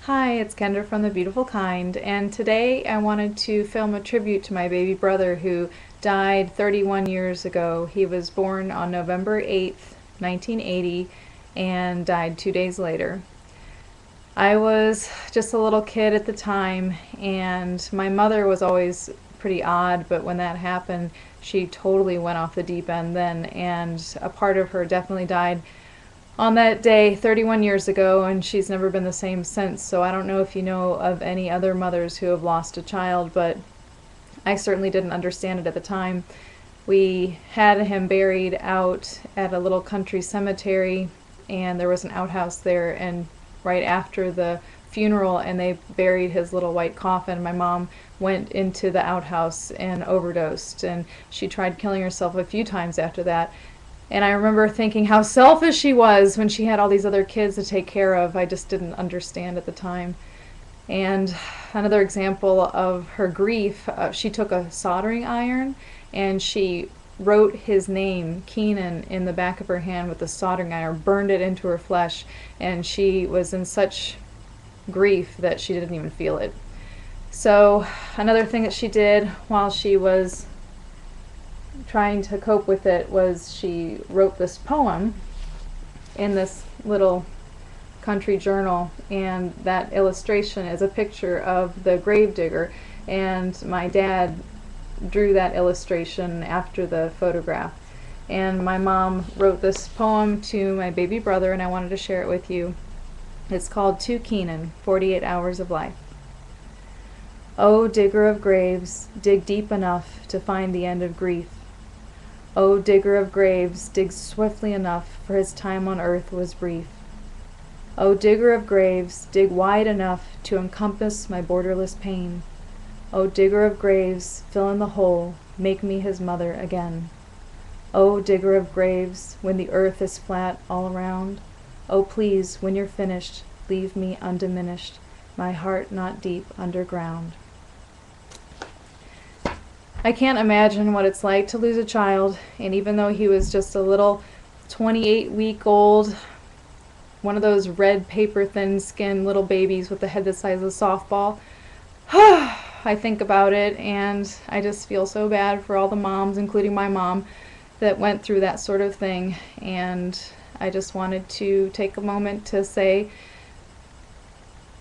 Hi, it's Kendra from The Beautiful Kind, and today I wanted to film a tribute to my baby brother who died 31 years ago. He was born on November 8th, 1980, and died 2 days later. I was just a little kid at the time, and my mother was always pretty odd, but when that happened, she totally went off the deep end then, and a part of her definitely died on that day 31 years ago, and she's never been the same since. So I don't know if you know of any other mothers who have lost a child, but I certainly didn't understand it at the time. We had him buried out at a little country cemetery, and there was an outhouse there, and right after the funeral and they buried his little white coffin, my mom went into the outhouse and overdosed, and she tried killing herself a few times after that. And I remember thinking how selfish she was when she had all these other kids to take care of. I just didn't understand at the time. And another example of her grief, she took a soldering iron and she wrote his name, Keenan, in the back of her hand with the soldering iron, burned it into her flesh, and she was in such grief that she didn't even feel it. So another thing that she did while she was trying to cope with it was she wrote this poem in this little country journal, and that illustration is a picture of the gravedigger, and my dad drew that illustration after the photograph. And my mom wrote this poem to my baby brother, and I wanted to share it with you. It's called To Keenan, 48 Hours of Life. O digger of graves, dig deep enough to find the end of grief. O digger of graves, dig swiftly enough, for his time on earth was brief. O digger of graves, dig wide enough to encompass my borderless pain. O digger of graves, fill in the hole, make me his mother again. O digger of graves, when the earth is flat all around, oh please, when you're finished, leave me undiminished, my heart not deep underground. I can't imagine what it's like to lose a child, and even though he was just a little 28-week-old, one of those red paper thin skinned little babies with a head the size of a softball, I think about it and I just feel so bad for all the moms, including my mom, that went through that sort of thing. And I just wanted to take a moment to say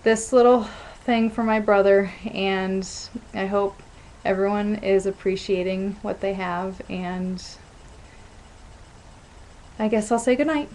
this little thing for my brother, and I hope everyone is appreciating what they have, and I guess I'll say goodnight.